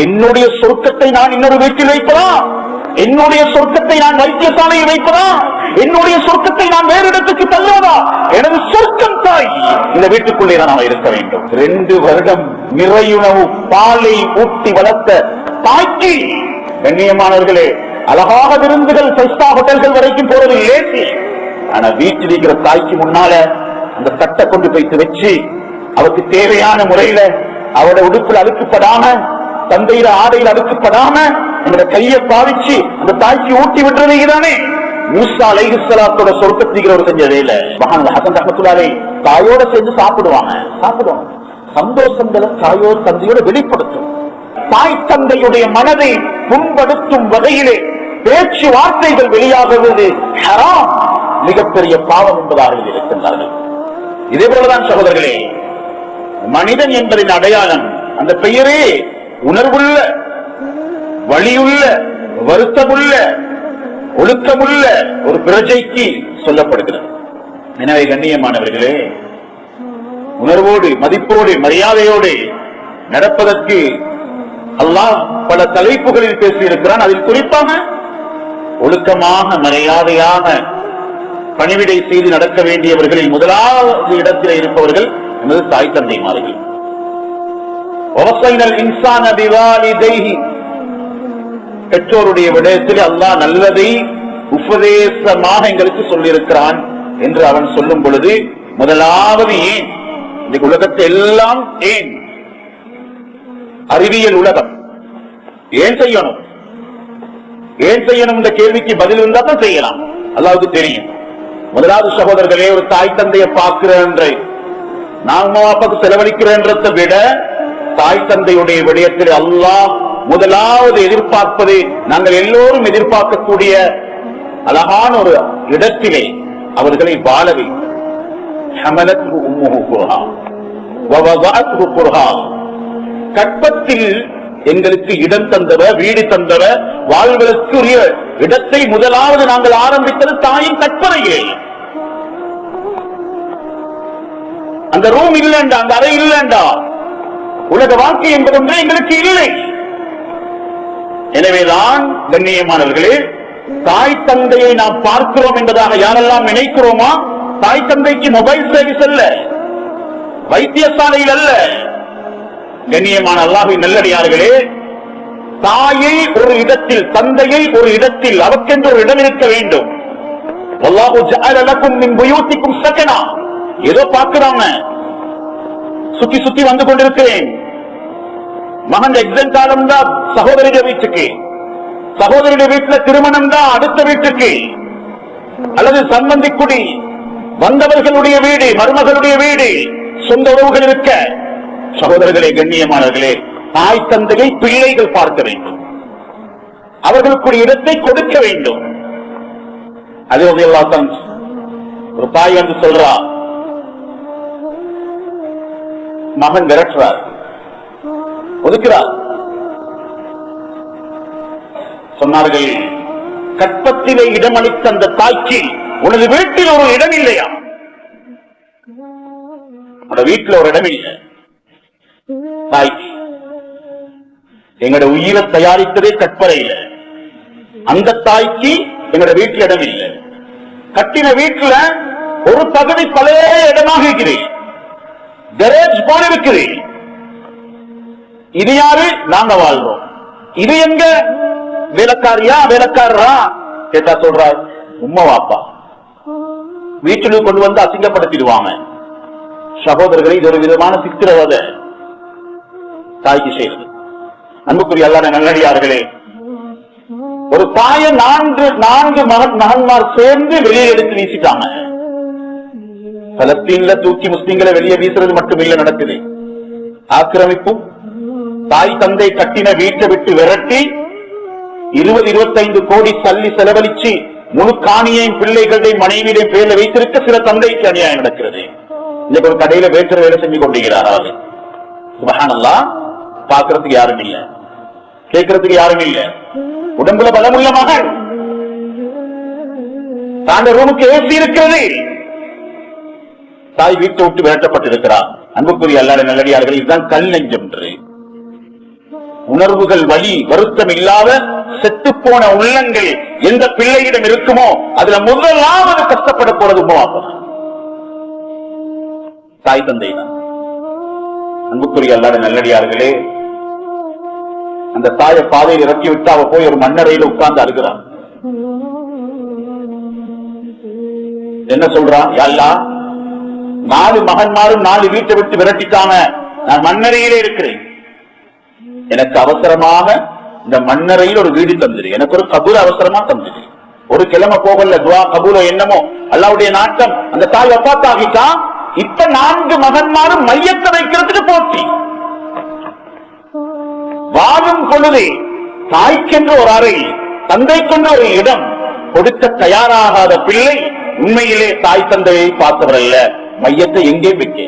என்னுடைய சொர்க்கத்தை நான் இன்னொரு வீட்டில் வைப்பதா? என்னுடைய சொர்க்கத்தை நான் வைத்தியசாலையில் வைப்பதா? என்னுடைய சொர்க்கத்தை நான் வேறு இடத்துக்கு தள்ளுவதா? எனது சொர்க்கம் தாய் இந்த வீட்டுக்குள்ளே நான் இருக்க வேண்டும். 2 வருடம் நிறையுணவு பாலை ஊட்டி வளர்த்த தாய்க்கு கண்ணியமானவர்களே, அழகாக விருந்துகள் 5-star ஹோட்டல்கள் வரைக்கும் போறது லேசி. ஆனா வீட்டில் இருக்கிற தாய்க்கு முன்னால அந்த தட்டை கொண்டு போய்த்து வச்சு அவருக்கு தேவையான முறையில அவரோட உடுப்பில் அழுக்கப்படாம, தந்தையில ஆடையில் அழுக்கப்படாம நம்மளோட கையை பாவிச்சு அந்த தாய்க்கு ஊட்டி விட்டுறதுதானே மூசா அலைஹிஸ்ஸலாத்தோட சொர்க்கத்திற்கு செஞ்சதே இல்ல. மகான் ஹசன் ரஹ்மத்துல்லாஹி தாயோட சேர்ந்து சாப்பிடுவாங்க. சந்தோஷங்களை தாயோட தந்தையோட வெளிப்படுத்தும். தாய் தந்தையுடைய மனதை புண்படுத்தும் வகையிலே பேச்சு வார்த்தைகள் வெளியாகுவது ஹராம், மிகப்பெரிய பாவம் என்பதாக இருக்கின்றார்கள். இதே போலதான் சகோதரர்களே, மனிதன் என்பதின் அடையாளம் அந்த பெயரே உணர்வுள்ள, வழியுள்ள, வருத்தமுள்ள, ஒழுக்கமுள்ள ஒரு பிரஜைக்கு சொல்லப்படுகிறது. எனவே கண்ணியமானவர்களே, உணர்வோடு, மதிப்போடு, மரியாதையோடு நடப்பதற்கு அல்லாஹ் பல தலைப்புகளில் பேசியிருக்கிறான். அதில் குறிப்பாக ஒழுக்கமாக, மரியாதையாக பணிவிடை செய்து நடக்க வேண்டியவர்களில் முதலாவது இடத்தில் இருப்பவர்கள் எனது தாய் தந்தைமார்கள். பெற்றோருடைய விடயத்தில் அல்லாஹ் நல்லதை உபதேசமாக எங்களுக்கு சொல்லியிருக்கிறான் என்று அவன் சொல்லும் பொழுது, முதலாவது ஏன் இந்த உலகத்தை எல்லாம் ஏன் அறிவியல் உலகம் ஏன் செய்யணும், ஏன் செய்யணும் என்ற கேள்விக்கு பதில் இருந்தா தான் செய்யலாம். அல்லாஹ்வுக்கு தெரியும். முதலாவது சகோதரர்களே, ஒரு தாய் தந்தையை பார்க்கிறேன், நான் அப்பாவுக்கு செலவழிக்கிறேன்றதை விட தாய் தந்தையுடைய விடயத்தில் அல்லாஹ் முதலாவது எதிர்பார்ப்பது, நாங்கள் எல்லோரும் எதிர்பார்க்கக்கூடிய அழகான ஒரு இடத்திலே அவர்களை வாழவை. கற்பத்தில் எங்களுக்கு இடம் தந்தவ, வீடு தந்தவ, வாழ்வதற்குரிய இடத்தை முதலாவது நாங்கள் ஆரம்பித்தது தாயின் கற்பனையே. அந்த ரூம் இல்லைண்டா, அந்த அறை இல்லைண்டா, உலக வாழ்க்கை என்பது எங்களுக்கு இல்லை. எனவேதான் கண்ணியமானவர்களே, தாய் தந்தையை நாம் பார்க்கிறோம் என்பதாக யாரெல்லாம் நினைக்கிறோமா, தாய் தந்தைக்கு மொபைல் சர்வீஸ் அல்ல, வைத்தியசாலையில் அல்ல. கண்ணியமான அல்லாஹ்வின் நல்லடியார்களே, தாயை ஒரு இடத்தில், தந்தையை ஒரு இடத்தில், அவருக்கென்று ஒரு இடம் இருக்க வேண்டும். வல்லாஹு ஜஅல லக்கும் மின் புயூத்திக்கும் சகனா. ஏதோ பார்க்கிறாங்க, சுத்தி சுத்தி வந்து கொண்டிருக்கிறேன். மகன் எக்ஸாம் காலம் தான் சகோதரிய வீட்டுக்கு, சகோதரிய வீட்டுல திருமணம் தான் அடுத்த வீட்டுக்கு, அல்லது சம்பந்தி குடி, வந்தவர்களுடைய வீடு, மருமகளுடைய வீடு, சொந்த உறவுகள் இருக்க. சகோதரர்களே, கண்ணியமானவர்களே, தாய் தந்தையை பிள்ளைகள் பார்க்க வேண்டும், அவர்களுக்கு இடத்தை கொடுக்க வேண்டும். அது ஒரு தாய் வந்து சொல்றா, மகன் விரட்டுறார், ஒதுக்கிறார். சொன்னார்கள், கற்பத்திலே இடமளித்த அந்த தாய்க்கு உனது வீட்டில் ஒரு இடம் இல்லையா? வீட்டில் ஒரு இடம் இல்லை. தாய்க்கு எங்களோட உயிரை தயாரித்ததே கற்பனை இல்லை. அந்த தாய்க்கு எங்களோட வீட்டில் இடம் இல்லை. கட்டின வீட்டுல ஒரு பகுதி பழைய இடமாக இருக்கிறேன், கரேஜ் போல இருக்கிறேன். இது யாரு? நாங்க வாழ்றோம். இது எங்க? வேலைக்காரியா, வேலைக்காரரா கேட்டா சொல்றாரு, உம்மா வாப்பா. வீட்டுக்கு கொண்டு வந்து அசிங்கப்படுத்திடுவாங்க. சகோதரர்களை, இது ஒரு விதமான சித்திரவதை தாய்க்கு செய்வது. அன்புக்குரிய அல்லாஹ் நல்லடியார்களே, ஒரு தாயை நான்கு மகன்மார் சேர்ந்து வெளியே எடுத்து வீசிட்டாங்க. பலஸ்தீன்ல தூக்கி முஸ்லிம்களை வெளியே வீசுறது மட்டும் இல்ல நடக்குது, ஆக்கிரமிப்பும். தாய் தந்தை கட்டின வீட்டை விட்டு விரட்டி 20-25 கோடி தள்ளி செலவழிச்சு முழு காணியையும் பிள்ளைகளையும் மனைவியையும் பேர்ல வைத்திருக்க சில தந்தைக்கு அநியாயம் நடக்கிறது. இன்னைக்கு ஒரு கடையில வேற்ற வேலை செஞ்சு கொண்டிருக்கிறார். சுப்ஹானல்லாஹ், பாக்குறதுக்கு யாரும் இல்ல, கேட்கறதுக்கு யாரும் இல்ல. உடம்புல பலமுள்ள மகன், தாண்ட ரூமுக்கு ஏசி இருக்கிறது. தாய் வீட்டை விட்டு விரட்டப்பட்டிருக்கிறார். அன்புக்குரிய அல்லாஹ்வின் நல்லடியார்கள், இதுதான் கல் நெஞ்சம். உணர்வுகள் வலி வருத்தம் இல்லாத செத்துப்போன உள்ளங்கள் எந்த பிள்ளையிடம் இருக்குமோ அதுல முதலாவது கஷ்டப்பட போறது உமாப்பா, தாய் தந்தை தான். அன்புக்குரிய அல்லாத நல்லடியார்களே, அந்த தாயை பாதையில் இறக்கி விட்டு அவ போய் ஒரு மண்ணறையில உட்கார்ந்து அழுகிறான். என்ன சொல்றான்? யல்லா, 4 மகன்மாரும் 4 வீட்டை விட்டு விரட்டிட்டாங்க, நான் மண்ணறையிலே இருக்கிறேன், எனக்கு அவசரமாக இந்த மண்ணறையில் ஒரு வீடு தந்துரு, எனக்கு ஒரு கபூர் அவசரமா தந்துரு. ஒரு கிழமை போகல, துவா கபூரோ என்னமோ அல்லாவுடைய நாட்டம். அந்த தாய் வஃபாத்தாகிட்டா. இப்ப 4 மகன்மாரும் மையத்தை வைக்கிறதுக்கு போட்டி. வாழும் பொழுதே தாய்க்கென்று ஒரு அறை, தந்தைக்கென்று ஒரு இடம் கொடுக்க தயாராகாத பிள்ளை உண்மையிலே தாய் தந்தையை பார்த்தவர் அல்ல. மையத்தை எங்கே வைக்க?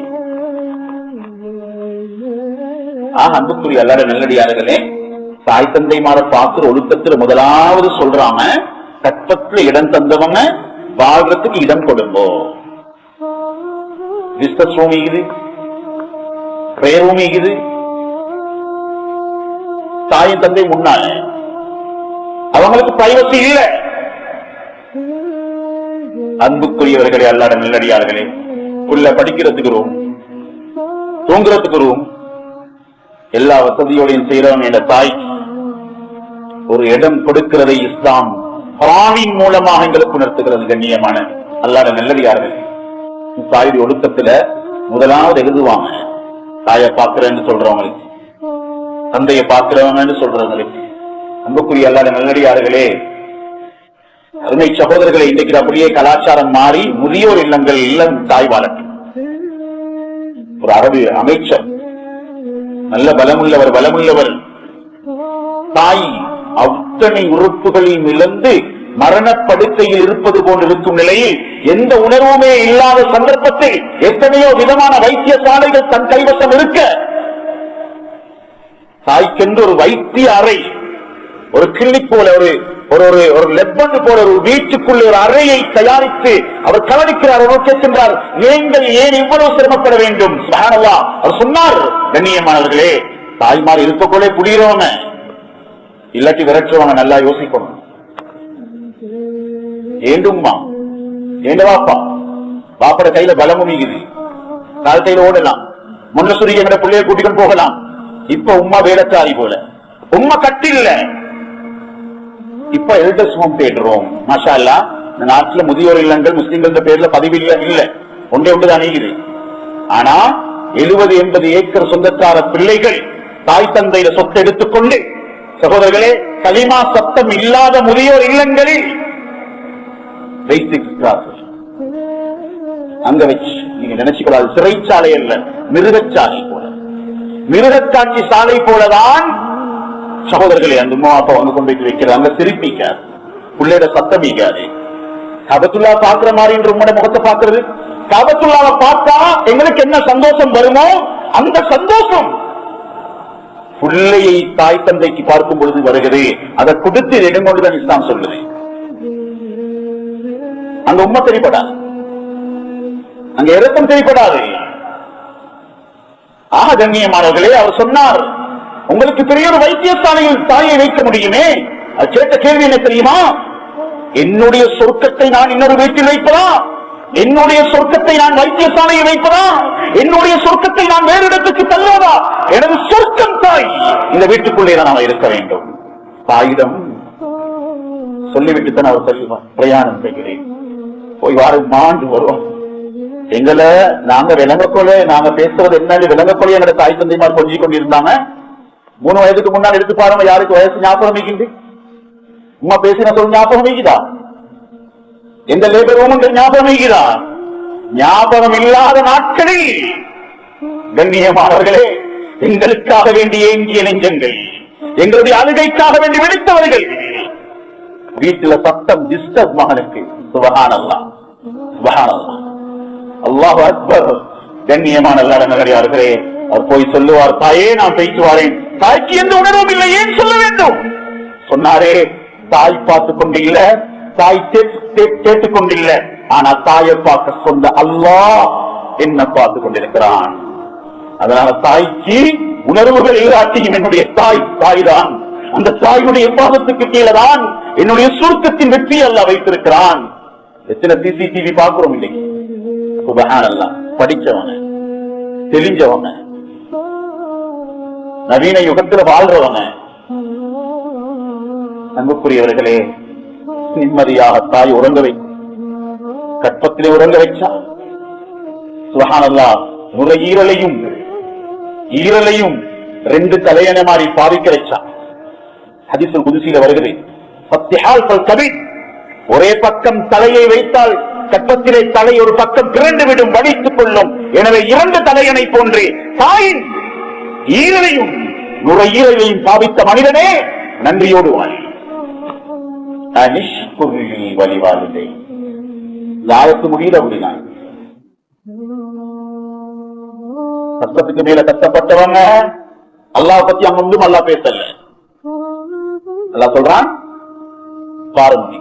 அன்புக்குரிய அல்லாத நல்லடியார்களே, தாய் தந்தை மாற பார்க்கிற ஒழுக்கத்தில் முதலாவது சொல்றாம, கற்பத்துல இடம் தந்தவங்க வாழ்றதுக்கு இடம் கொடுங்கோ. பிசினஸ் ரூம் இருக்குது, பிரேயர் ரூம் இருக்குது, தாயின் தந்தை முன்னால அவங்களுக்கு பிரைவசி இல்ல. அன்புக்குரியவர்களே, அல்லாத நல்லடியார்களே, உள்ள படிக்கிறதுக்கு ரூம், தூங்குறதுக்கு ரூம், எல்லா வசதியோடையும் செய்யறவங்க என்ற தாய் ஒரு இடம் கொடுக்கிறதை இஸ்லாம் குர்ஆனின் மூலமாக எங்களுக்கு உணர்த்துகிறது. கண்ணியமான அல்லாத நல்லடியார்கள், தாயுடைய ஒழுக்கத்துல முதலாவது எழுதுவாங்க, தாயை பார்க்கிறேன்னு சொல்றவங்களுக்கு, தந்தையை பார்க்கிறவங்க சொல்றவங்களுக்கு. அன்புக்குரிய அல்லாத நல்லடியார்களே, அருமை சகோதரர்களை, இன்றைக்கு அப்படியே கலாச்சாரம் மாறி முதியோர் இல்லங்கள் இல்லம் தாய் வாழட்டும். ஒரு அரபு அமைச்சர், நல்ல பலமுள்ளவர், தாய் அத்தனை உறுப்புகளையும் இழந்து மரணப்படுக்கையில் இருப்பது போன்று இருக்கும் நிலையில் எந்த உணர்வுமே இல்லாத சந்தர்ப்பத்தில் எத்தனையோ விதமான வைத்தியசாலைகள் தன் கைவசம் இருக்க, தாய்க்கென்று ஒரு வைத்திய அறை, ஒரு கிளினிக் போல, ஒரு லெப்பன் போல ஒரு வீட்டுக்குள்ள ஒரு அறையை தயாரித்து அவர் கவனிக்கிறார். அவர் கேட்கின்றார், நீங்கள் ஏன் இவ்வளவு சிரமப்பட வேண்டும்? சுப்ஹானல்லாஹ். அவர் சொன்னார், கண்ணியமானவர்களே, தாய்மார் இருக்கக்குள்ளே புடிகிறவங்க இல்லாட்டி விரட்டுறவங்க நல்லா யோசிக்கணும். ஏண்டும்மா, ஏண்டவாப்பா, பாப்பட கையில பலமும் இருக்குது, கால் கையில ஓடலாம், முன்னசுரி எங்கட பிள்ளைய கூட்டிக்கொண்டு போகலாம். இப்ப உம்மா வேடச்சாரி போல, உம்மா கட்டில்ல, இப்ப எல்டர்ஸ் ஹோம் தேடுறோம். மாஷா அல்லாஹ், இந்த நாட்டுல முதியோர் இல்லங்கள் முஸ்லிம்கள் பேர்ல பதிவு இல்ல, ஒன்றே ஒன்றுதான் இருக்குது. ஆனா 70-80 ஏக்கர் சொந்தக்கார பிள்ளைகள் தாய் தந்தையில சொத்து எடுத்துக்கொண்டு, சகோதரர்களே, கலிமா சத்தம் இல்லாத முதியோர் இல்லங்களில் வைத்திருக்கிறார்கள். அங்க வச்சு நீங்க நினைச்சுக்கூடாது, சிறைச்சாலை அல்ல, மிருகச்சாலை போல, மிருகக்காட்சி சாலை போலதான் சகோதரர்களே அந்த அப்பா வந்து கொண்டு போய் வைக்கிறாங்க. சிரிப்பிக்காது, பிள்ளையோட சத்தமிக்காது. கபத்துல்லா பாக்குற மாதிரி உங்களோட முகத்தை பாக்குறது, கபத்துல்லாவை பார்த்தா எங்களுக்கு என்ன சந்தோஷம் வருமோ அந்த சந்தோஷம் பிள்ளையை தாய் தந்தைக்கு பார்க்கும் பொழுது வருகிறது. அதை கொடுத்து இடம் கொண்டுதான் இஸ்லாம் சொல்லுது. அங்க உண்மை தெரியப்படாது, அங்க இறக்கம் தெரியப்படாது. கண்ணியமானவர்களே, அவர் சொன்னார், உங்களுக்கு பெரிய ஒரு வைத்தியசாலையில் தாயை வைக்க முடியுமே. அது கேட்ட கேள்வி என்ன தெரியுமா? என்னுடைய சொர்க்கத்தை நான் இன்னொரு வீட்டில் வைப்பதா? என்னுடைய சொர்க்கத்தை நான் வைத்தியசாலையில் வைப்பதா? என்னுடைய சொர்க்கத்தை நான் வேறு இடத்துக்கு தள்ளுவதா? எனது சொர்க்கம் தாய், இந்த வீட்டுக்குள்ளே தான் நான் இருக்க வேண்டும். தாயிடம் சொல்லிவிட்டுத்தான் அவர் சொல்லுவார், பிரயாணம் செய்கிறேன், போய் வாரம் மாண்டு வரும். எங்களை நாங்க விளங்கக்கொள்ள, நாங்க பேசுவது என்ன விளங்கக்கொள்ள எங்களை தாய் தந்தைமார் கொஞ்சிக் கொண்டிருந்தாங்க. 3 வயதுக்கு முன்னால் எடுத்து பாருங்க, யாருக்கு வயசு ஞாபகம் வைக்கின்ற உமா பேசின சொல்ல ஞாபகம் வைக்குதா? எந்த லேபர் ரூம் ஞாபகம் வைக்குதா? ஞாபகம் இல்லாத நாட்களில் கண்ணியமானவர்களே, எங்களுக்காக வேண்டி ஏங்கிய நெஞ்சங்கள், எங்களுடைய அழுகைக்காக வேண்டி வெடித்தவர்கள், வீட்டுல சத்தம் டிஸ்டர்ப் மகனுக்கு. சுப்ஹானல்லாஹ், சுப்ஹானல்லாஹ், அல்லாஹு அக்பர். கண்ணியமான நல்லடியார்களே, அவர் போய் சொல்லுவார், தாயே நான் பேச்சு வாரேன். தாய்க்கு எந்த உணர்வும் இல்லை, ஏன் சொல்ல வேண்டும்? சொன்னாரே, தாய் பார்த்து கொண்டு இல்ல, தாய் கேட்டுக் கொண்டில்ல, ஆனா தாயை பார்க்க சொந்த அல்லாஹ் என்ன பார்த்து கொண்டிருக்கிறான். அதனால தாய்க்கு உணர்வுகள் இல்லாட்டியும் என்னுடைய தாய் தான். அந்த தாயுடைய பாதத்துக்கு கீழதான் என்னுடைய சுருக்கத்தின் வெற்றி அல்லாஹ் வைத்திருக்கிறான். எத்தனை சிசிடிவி பார்க்கிறோம் இன்னைக்கு. சுப்ஹானல்லாஹ். படிச்சவங்க, தெரிஞ்சவங்க, நவீன யுகத்தில் வாழ்றவங்க, அன்புக்குரியவர்களே, நிம்மதியாக தாய் உறங்க வை, கற்பத்திலே உறங்க வைச்சா சுப்ஹானல்லாஹ், நுரையீரலையும் ஈரலையும் 2 தலையணை மாறி பாவிக்க வச்சா. ஹதீஸுல் குதுஸில வருகிறது, ஃபத்திஹால் ஃபல் கபீர், ஒரே பக்கம் தலையை வைத்தால் கற்பத்திலே தலை ஒரு பக்கம் திரண்டு விடும், வலித்துக் கொள்ளும். எனவே 2 தலையணை போன்று தாயின் ஈரலையும் நுரையீரலையும் பாவித்த மனிதனே நன்றியோடு வாழ். வழிவாழ்ந்தே யாருக்கு முடியல அப்படின்னா, கஷ்டத்துக்கு மேல கஷ்டப்பட்டவங்க அல்லாஹ் பத்தி அங்க ஒன்றும் அல்லாஹ் பேசல. அல்லாஹ் சொல்றான், பாருங்க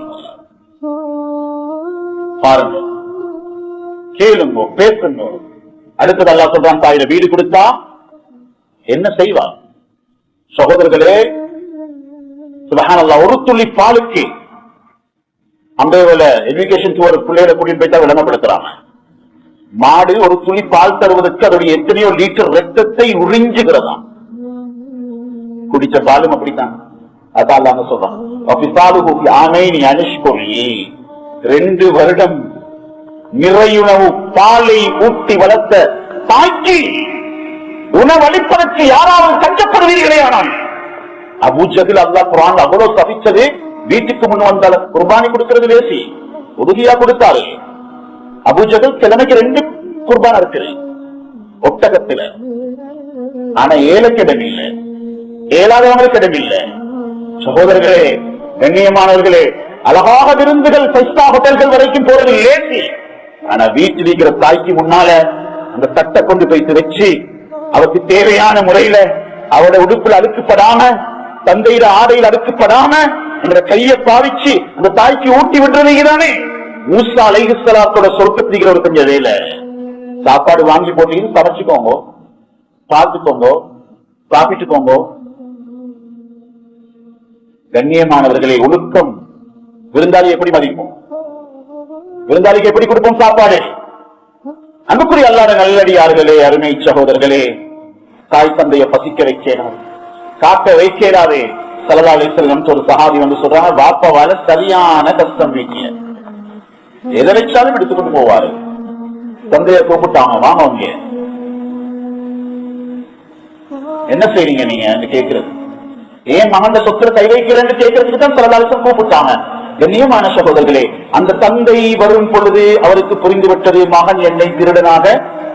பாருங்க, கேளுங்க, பேசுங்க. அடுத்தது அல்லாஹ் சொல்றான், தாயில வீடு கொடுத்தா என்ன செய்வா? சகோதரர்களே, சுப்ஹானல்லாஹ், ஒரு துளி பாலுக்கு அந்த எஜுகேஷன் ஒரு பிள்ளைகளை கூட்டிட்டு போயிட்டா விளங்கப்படுத்துறாங்க. மாடு ஒரு துளி பால் தருவதற்கு அதோடைய எத்தனையோ லிட்டர் ரத்தத்தை உறிஞ்சுகிறதாம். குடிச்ச பாலும் அப்படித்தான். அதான் சொல்றான், 2 வருடம் நிறையுணவு பாலை ஊட்டி வளர்த்த தாய்க்கு உணவளிப்பதற்கு யாராவது கஷ்டப்படுவீர்களே. ஆனால் அபூஜஹில் அல்லாஹ் குர்ஆன் அவ்வளவு சபிச்சது, வீட்டுக்கு முன் வந்தால குர்பானி கொடுக்கிறது லேசி, உதுகியா கொடுத்தாரு. அபூஜஹில் கிழமைக்கு 2 குர்பான் இருக்குது ஒட்டகத்துல. ஆனா ஏழைக்கு இடம் இல்லை, ஏழாதவங்களுக்கு இடம் இல்லை. சகோதரர்களே, கண்ணியமானவர்களே, அழகாக விருந்துகள் 5 ஹோட்டல்கள் வரைக்கும் போறது லேசி. ஆனா வீட்டில் இருக்கிற தாய்க்கு முன்னால அந்த தட்டை கொண்டு போய் வச்சு அவருக்கு தேவையான முறையில அவருடைய உடுப்புல அழுக்கப்படாம, தந்தையிட ஆடையில் அழுக்கப்படாம என்ற கையை பாவிச்சு அந்த தாய்க்கு ஊட்டி விடுறதுதானே மூசா அலைஹிஸ்ஸலாத்தோட சொர்க்கத்துக்கு ஒரு கொஞ்சம் வேலை. சாப்பாடு வாங்கி போட்டீங்க, சமைச்சுக்கோங்க, பார்த்துக்கோங்க, சாப்பிட்டுக்கோங்க. கண்ணியமானவர்களே, ஒழுக்கம். விருந்தாளி எப்படி மதிப்போம்? விருந்தாளிக்கு எப்படி கொடுப்போம் சாப்பாடு? அன்புக்குரிய அல்லாஹ்வின் நல்லடியார்களே, அருமை சகோதரர்களே, தாய் தந்தையை பசிக்க வைக்கிறார், காக்க வைக்கிறாரே. ஸல்லல்லாஹு அலைஹி வஸல்லம் ஒரு சஹாபி வந்து சொல்றாங்க, வாப்பாவால சரியான கஷ்டம் வீட்டிய, எதை வச்சாலும் எடுத்துக்கொண்டு போவாரு. தந்தைய கூப்பிட்டாங்க, வாங்க அவங்க, என்ன செய்றீங்க நீங்க கேட்கிறது, ஏன் மகன் சொத்துல கை வைக்கிறேன்னு கேட்கறதுக்கு தான் ஸல்லல்லாஹு அலைஹி வஸல்லம் கூப்பிட்டாங்க. கண்ணியமான சகோதரர்களே, அந்த தந்தை வரும் பொழுது அவருக்கு புரிந்துவிட்டது, மகன் என்னை திருடனாக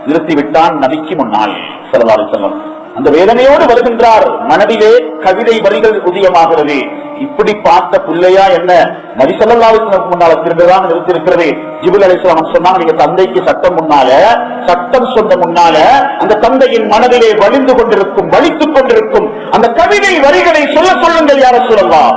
நிறுத்திவிட்டான் நபிக்கு முன்னால். ஸல்லல்லாஹு அலைஹி வஸல்லம் அந்த வேதனையோடு வருகின்றார். மனதிலே கவிதை வரிகள் உதயமாகிறது. இப்படி பார்த்த பிள்ளையா என்ன நபி ஸல்லல்லாஹு அலைஹி வஸல்லம் முன்னால திருடனாக நிறுத்திருக்கிறது. ஜிப்ரீல் அலைஹிஸ்ஸலாம் சொன்னாங்க, நீங்க தந்தைக்கு சட்டம் முன்னால, சட்டம் சொன்ன முன்னால அந்த தந்தையின் மனதிலே வலிந்து கொண்டிருக்கும், வலித்துக் கொண்டிருக்கும் அந்த கவிதை வரிகளை சொல்லுங்கள். யார சொல்லலாம்,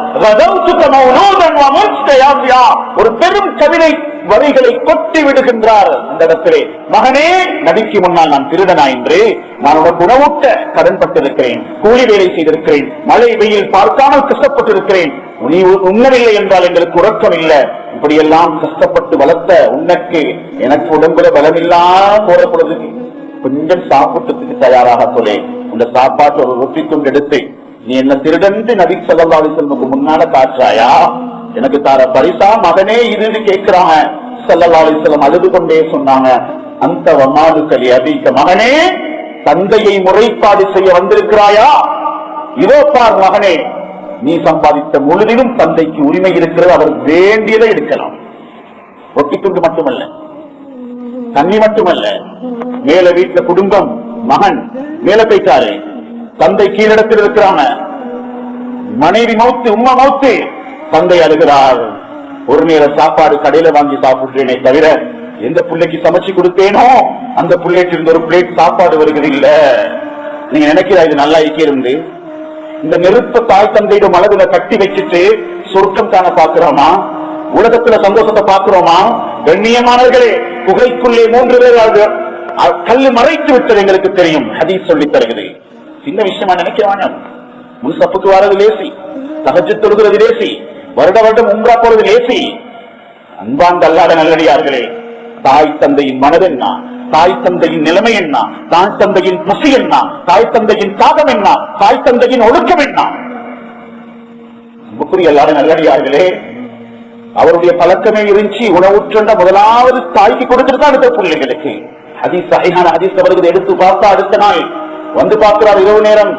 ஒரு பெரும் கவிதை வரிகளை கொட்டி விடுகின்றார் அந்த இடத்திலே. மகனே, நபிக்கு முன்னால் நான் திருடனா என்று நான் உனக்கு உணவூட்ட கடன்பட்டிருக்கிறேன், கூலி வேலை செய்திருக்கிறேன், மழை வெயில் பார்க்காமல் கஷ்டப்பட்டிருக்கிறேன், நீ உண்ணவில்லை என்றால் எங்களுக்கு உறக்கம் இல்லை. இப்படியெல்லாம் கஷ்டப்பட்டு வளர்த்த உனக்கு எனக்கு உடம்புல பலமில்லாம போற பொழுது கொஞ்சம் சாப்பிட்டதுக்கு தயாராக சொல்லே, இந்த சாப்பாட்டு ஒரு ரொட்டி துண்டு எடுத்து நீ என்ன திருடன் நபி ஸல்லல்லாஹு அலைஹி வஸல்லம் முன்னால காட்டுறாயா, எனக்கு தார பரிசா மகனே இதுன்னு கேட்கிறாங்க. ஸல்லல்லாஹு அலைஹி வஸல்லம் அழுது கொண்டே சொன்னாங்க, அந்த வமாலுக்கலி அபிக, மகனே தந்தையை முறைப்பாடு செய்ய வந்திருக்கிறாயா, இதோ பார் மகனே, நீ சம்பாதித்த முழுதிலும் தந்தைக்கு உரிமை இருக்கிறது, அவர் வேண்டியதை எடுக்கலாம். ஒட்டி துண்டு மட்டுமல்ல, தண்ணி மட்டுமல்ல, மேல வீட்டுல குடும்பம், மகன் மேல போயிட்டாரு, தந்தை கீழிடத்தில் இருக்கிறாங்க, மனைவி மௌத்து, உம்மா மௌத்து, தந்தை அழுகிறார். ஒரு நேர சாப்பாடு கடையில வாங்கி சாப்பிடுறேனே தவிர எந்த பிள்ளைக்கு சமைச்சு கொடுத்தேனோ அந்த பிள்ளைக்கு இருந்த ஒரு பிளேட் சாப்பாடு வருகிறது இல்ல. நீங்க நினைக்கிறா இது நல்லா இருந்து இந்த நெருப்ப தாய் தந்தையிடம் மனதுல கட்டி வச்சுட்டு சொர்க்கம் தான பாக்குறோமா, உலகத்துல சந்தோஷத்தை பாக்குறோமா? கண்ணியமானவர்களே, புகைக்குள்ளே 3 பேர் கல்லு மறைத்து விட்டது எங்களுக்கு தெரியும். ஹதீஸ் சொல்லி தருகிறது. சின்ன விஷயமா நினைக்கிறாங்க. முன்சப்புக்கு வர்றது லேசி, தஹஜ்ஜுத் தொழுகிறது லேசி, வருட வருடம் உம்ரா போறது லேசி. அன்பார்ந்த அல்லாஹ்வின் நல்லடியார்களே, தாய் தந்தையின் மனது என்ன, தாய் தந்தையின் நிலைமை என்ன, தாய் தந்தையின் பசி என்ன, தாய் தந்தையின் தாகம் என்ன, தாய் தந்தையின் ஒழுக்கம் என்ன? அன்புக்குரிய அல்லாஹ்வின் நல்லடியார்களே, அவருடைய பழக்கமே இருந்துச்சு, உணவுற்ற முதலாவது தாய்க்கு கொடுத்துட்டு தான் அடுத்த பிள்ளைகளுக்கு. ஹதீஸ் சஹீஹான ஹதீஸ் அவர்கள் எடுத்து பார்த்தா அடுத்த நாள் வந்து பார்க்கிறார், இரவு நேரம்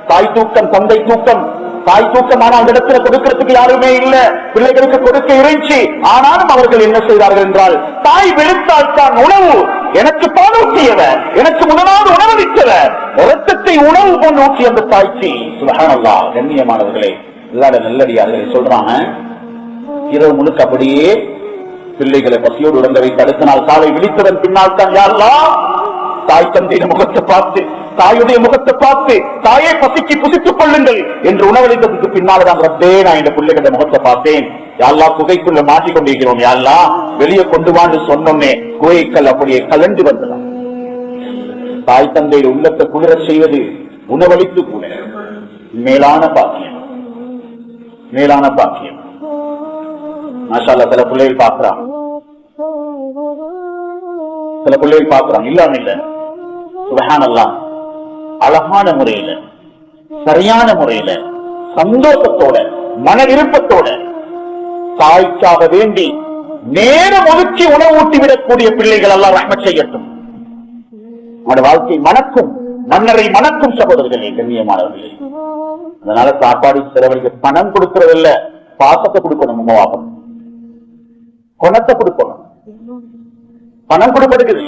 தாய் தூக்கம், தந்தை தூக்கம். தாய் தூக்கமான அந்த இடத்துல கொடுக்கிறதுக்கு யாருமே இல்ல, பிள்ளைகளுக்கு கொடுக்க இருந்துச்சு. ஆனாலும் அவர்கள் என்ன செய்தார்கள் என்றால், தாய் விழுத்தால் தான் உணவு, எனக்கு பாலூட்டியவர், எனக்கு முதலாவது உணவளித்தவர், இரத்தத்தை உணவு கொண்டு ஊற்றிய அந்த தாய்ச்சி. சுப்ஹானல்லாஹ். கண்ணியமானவர்களே, இல்லாத நல்லடியார்களே சொல்றாங்க, இரவு முழுக்க அப்படியே பிள்ளைகளை பசியோடு உறங்க வைத்து அடுத்த நாள் காலை விழித்ததன் பின்னால் தான் யா அல்லாஹ் தாய் தந்தையின் முகத்தை பார்த்து, தாயுடைய முகத்தை பார்த்து, தாயை பசிக்கு புசித்துக் கொள்ளுங்கள் என்று உணவளித்ததுக்கு பின்னால்தான் ரப்பே நான் இந்த பிள்ளைகள முகத்தை பார்த்தேன். யா அல்லாஹ் குகைக்குள்ள மாட்டிக் கொண்டிருக்கிறோம், யா அல்லாஹ் வெளியே கொண்டு வான்னு சொன்னோன்னே குகைகள் அப்படியே கலண்டு வந்தலாம். தாய் தந்தையின் உள்ளத்தை குளிர செய்வது உணவளித்து கூட மேலான பாக்கியம், மேலான பாக்கியம். மாஷா அல்லாஹ். சில பிள்ளைகள் பார்க்கிறான், சில பிள்ளைகள் பார்க்கிறான், இல்லாம இல்ல. சுப்ஹானல்லாஹ். அழகான முறையில, சரியான முறையில, சந்தோஷத்தோட, மன விருப்பத்தோட தாய்க்காக வேண்டி நேரம் ஒதுக்கி உணவு ஊட்டிவிடக்கூடிய பிள்ளைகள் அல்லாஹ் ரஹ்மத் செய்யட்டும். அவனுடைய வாழ்க்கை மணக்கும், மன்னரை மணக்கும் சகோதரர்களே, கண்ணியமானவர்களே. அதனால சாப்பாடு சிலவருக்கு பணம் கொடுக்கறதில்ல, பாசத்தை கொடுக்கணும். உமாவாகும் குணத்தை கொடுக்கணும். பணம் கொடுப்படுகிறது,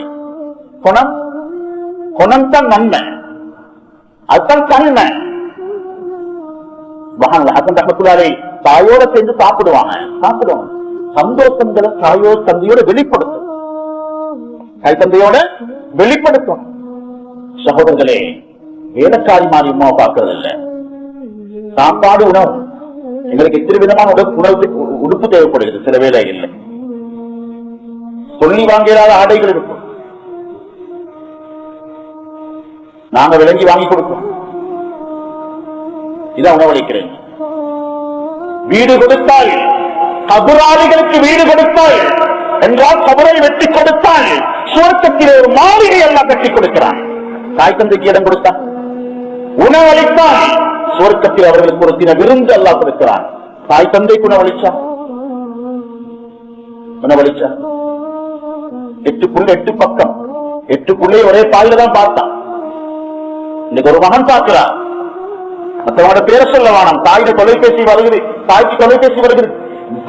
குணம், குணம் தான் நன்மை, அதுதான் தன்மை. தாயோட சேர்ந்து சாப்பிடுவாங்க, சாப்பிடுவாங்க. சந்தோஷங்களை தாயோ தந்தையோட வெளிப்படுத்தும், தாய் தந்தையோட வெளிப்படுத்தும். சகோதரர்களே, வேலைக்காரி மாதிரி உமாவை பார்க்கறது இல்ல. சாப்பாடு, உணவு, எங்களுக்கு எத்தனை விதமான உடுப்பு தேவைப்படுகிறது. சில வேலை இல்லை, சொல்லி வாங்கிறாத ஆடைகள் இருக்கும், நாங்க விளங்கி வாங்கி கொடுப்போம். இதான் உணவளிக்கிறேன். வீடு கொடுத்தால், கபராளிகளுக்கு வீடு கொடுத்தால் என்றால், கபரை வெட்டி கொடுத்தால் சுவர்க்கத்திலே ஒரு மாளிகை எல்லாம் கட்டி கொடுக்கிறான். தாய் தந்தைக்கு இடம் கொடுத்தான், உணவளித்தால் சுவர்க்கத்தில் அவர்களுக்கு ஒரு தின விருந்து எல்லாம் கொடுக்கிறான். தாய் தந்தைக்கு உணவளிச்சா, உணவளிச்சா 8 பக்கம், 8 புள்ளை ஒரே பாயில தான் பார்த்தான். இன்னைக்கு ஒரு மகன் பார்க்கிறார், மற்றவங்களோட பேரை சொல்ல வேணாம், தாய்க்கு தொலைபேசி வருகிறது, தாய்க்கு தொலைபேசி வருகிறது.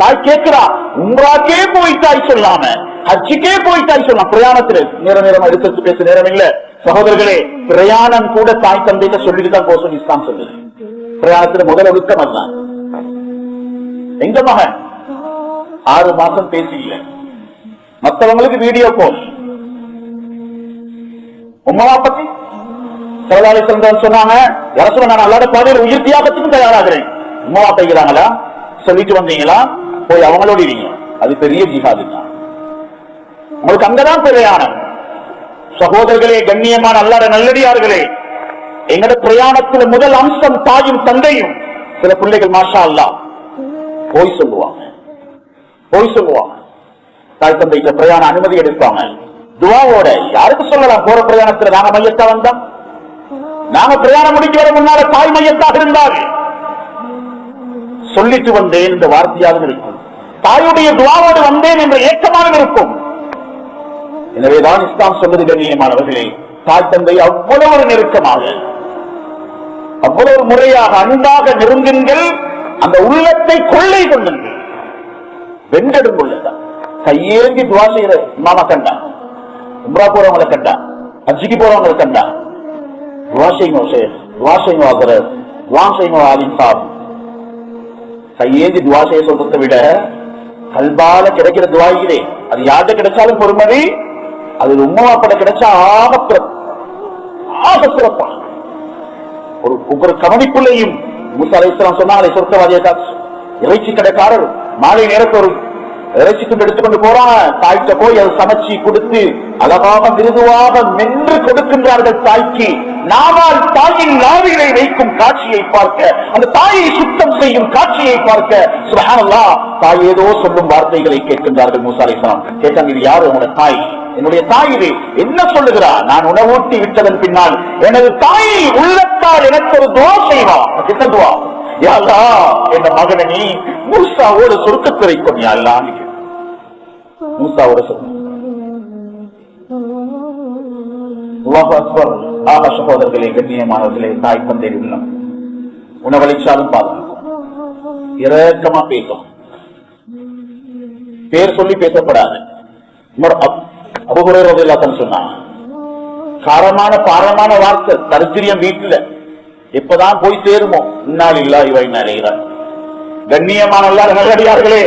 தாய் கேட்கிறா, உம்ராக்கே போய் தாய் சொல்லாம, ஹஜ்ஜுக்கே போய் தாய் சொல்லலாம். பிரயாணத்தில் நேரம் எடுத்து பேச நேரம் இல்ல சகோதரர்களே. பிரயாணம் கூட தாய் தந்தையில சொல்லிட்டு தான் போசம் இஸ்லாம் சொல்லுது. பிரயாணத்துல முதல் ஒழுக்கம் அல்ல. எங்க மகன் 6 மாசம் பேசி இல்லை, மற்றவங்களுக்கு வீடியோ கால். உம்மாவா பத்தி சரதாரி சொன்னாங்க, அரசு நான் அல்லாத பாதையில் உயிர் தியாகத்துக்கும் தயாராகிறேன். உம்மாவா கைகிறாங்களா, சொல்லிட்டு வந்தீங்களா, போய் அவங்களோட இருங்க. அது பெரிய ஜிஹாது தான். உங்களுக்கு அங்கதான் பிரயாணம். சகோதரர்களே, கண்ணியமான அல்லாத நல்லடியார்களே, எங்கட பிரயாணத்தில் முதல் அம்சம் தாயும் தந்தையும். சில பிள்ளைகள் மாஷா அல்லாஹ் போய் சொல்லுவாங்க, போய் சொல்லுவாங்க. தாய் தந்தைக்கு பிரயாண அனுமதி எடுப்பாங்க துவாவோட. யாருக்கு சொல்லலாம், போற பிரயாணத்தில் நாங்க மையத்தா வந்தோம், நாங்க பிரயாணம் முடிக்க வர முன்னால தாய் மையத்தாக இருந்தால் சொல்லிட்டு வந்தேன் இந்த வார்த்தையாக இருக்கும். தாயுடைய துவாவோடு வந்தேன் என்ற ஏக்கமாக இருக்கும். எனவேதான் இஸ்லாம் சொல்வது கண்ணியமானவர்களே, தாய் தந்தை அவ்வளவு ஒரு நெருக்கமாக, அவ்வளவு முறையாக அன்பாக நெருங்குங்கள். அந்த உள்ளத்தை கொள்ளை கொள்ளுங்கள். வெண்டெடும் உள்ளதான். கையேந்தி துவா செய்யற இமாமா கண்டா, உம்ரா போறவங்களை கண்டா, ஹஜ்ஜுக்கு போறவங்களை கண்டா, துவா செய்யணும், துவா செய்யணும், ஆதரவு துவா செய்யணும். ஆலிம் சாப் கையேந்தி துவா செய்ய சொல்றதை விட கல்பால கிடைக்கிற துவாயிலே அது யார்கிட்ட கிடைச்சாலும் பொறுமதி, அது உம்மாப்பட கிடைச்சா ஆக சிறப்பான ஒவ்வொரு கவனிப்புள்ளையும். மூசா அலைஹிஸ்ஸலாம் சொன்னாங்களே, சொர்க்கவாதிய இறைச்சி கடைக்காரர் மாலை நேரத்தில் ஒரு இறைச்சிக்கு எடுத்துக்கொண்டு போறாங்க. தாய்க்க போய் அதை சமைச்சு கொடுத்து அழகாக மிருதுவாக மென்று கொடுக்கின்றார்கள் தாய்க்கு. நாவால் தாயின் நாவிலை வைக்கும் காட்சியை பார்க்க, அந்த தாயை சுத்தம் செய்யும் காட்சியை பார்க்க சுப்ஹானல்லாஹ், தாய் ஏதோ சொல்லும் வார்த்தைகளை கேட்கின்றார்கள். மூசா அலைஹிஸ்ஸலாம் கேட்டாங்க, இது யாரு? உங்களோட தாய். என்னுடைய தாய் இது. என்ன சொல்லுகிறார்? நான் உணவூட்டி விட்டதன் பின்னால் எனது தாயை உள்ளத்தால் எனக்கு ஒரு துவா செய்வார். என்ன துவா? யா அல்லாஹ், என் மகனை நீ மூசாவோட சொர்க்கத்துறை கொண்டு யா அல்லாஹ். மூசாவோட சொர்க்கம். அல்லாஹு அக்பர். ஆக சகோதரர்களே, கண்ணியமானவர்களே, தாய் தந்தை உள்ளம் உணவளிச்சாலும் பாதுகாக்கும், இரக்கமா பேசும், பேர் சொல்லி பேசப்படாது. அபூ ஹுரைரா ரலியல்லாஹு அன்ஹு சொன்னாங்க, காரமான பாரமான வார்த்தை தரித்திரியம் வீட்டுல எப்பதான் போய் சேருமோ இன்னால் இல்லாஹி வ இன்னா இலைஹி ராஜிஊன். கண்ணியமான அல்லாஹ் நல்லடியார்களே,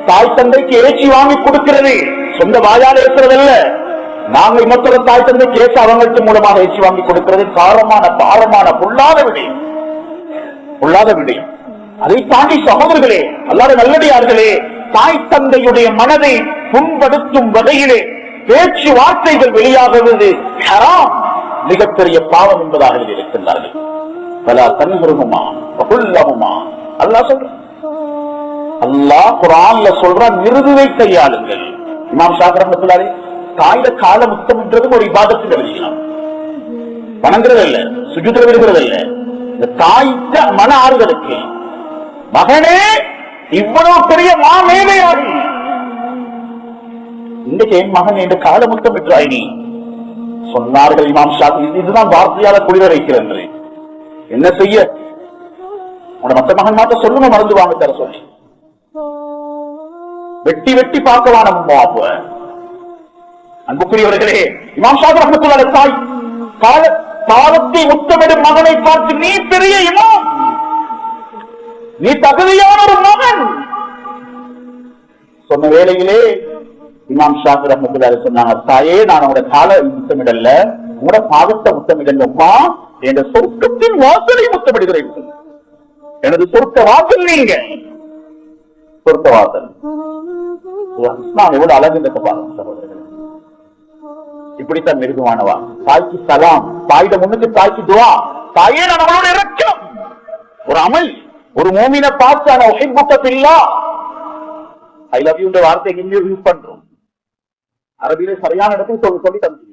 தாய் தந்தைக்கு இறைச்சி வாங்கி கொடுக்கிறது சொந்த வாயால் இருக்கிறதல்ல. நாங்க இன்னொரு தாய் தந்தை கேச அவங்களுக்கு மூலமாக இறைச்சி வாங்கி கொடுக்கிறது காரமான பாரமான பொல்லாத விடயம், பொல்லாத விடயம். அதை தாண்டி சகோதரர்களே, அல்லாஹ் நல்லடியார்களே, தாய் தந்தையுடைய மனதை புண்படுத்தும் வகையிலே பேச்சு வார்த்தைகள் வெளியாகுவது ஹராம், மிகப்பெரிய பாவம் என்பதாக இருக்கின்றார்கள். பல தன்ஹுருமா வகுல்லஹுமா, அல்லாஹ் சொல்றான். அல்லாஹ் குர்ஆன்ல சொல்றான், மிருதுவை கையாளுங்கள். இமாம் ஷாஃபி ரஹ்மத்துல்லாஹி தாயில கால முத்தம்ன்றது ஒரு இபாதத்தில் எழுதினான், வணங்குறது இல்ல, சுஜூத்ல விடுகிறது இல்ல. இந்த தாய்க்க மன ஆறுதலுக்கு, மகனே இவ்வளவு பெரிய மாமேதையாகி இன்றைக்கு என் மகன் என்று கால முத்தம் விட்டாய் நீ சொன்னார்கள் இமாம் ஷாஃபி. இதுதான் வார்த்தையால குளிர வைக்கிறது. என்ன செய்ய? உன மத்த மகன் மாத்த சொல்லுங்க, மறந்து வாங்க தர சொல்லி வெட்டி வெட்டி பார்க்கவான அன்புக்குரியவர்களே, இமாம் ஷாஃபி ரஹ்மத்துல்லாஹி தாய் பாதத்தை முத்தமிடும் மகனை பார்த்து, நீ பெரிய இமாம், நீ தகுதியான ஒரு மகன் சொன்ன வேளையிலே இமாம் ஷாஃபி ரஹ்மத்துல்லாஹி சொன்னாங்க, தாயே நான் உங்களோட கால முத்தமிடல்ல, உங்களோட பாதத்தை முத்தமிடல்லம்மா, என்ற சொர்க்கத்தின் வாசலை முத்தமிடுகிறேன். எனது சொர்க்க வாசல் நீங்க, சொர்க்க வாசல். எவ்வளவு அழகு இந்த பாருங்க சகோதரர்கள். இப்படித்தான் மிருதுவானவா. தாய்க்கு சலாம், தாயிட முன்னுக்கு தாய்க்கு துவா. தாயே நான் அவளோட இரக்கம், ஒரு அமல், ஒரு மூமினை பார்த்து நான் உஹிப்புக ஃபில்லாஹ், ஐ லவ் யூ வார்த்தை இங்க யூஸ் பண்றோம். அரபியில சரியான இடத்தில் சொல்லி தந்து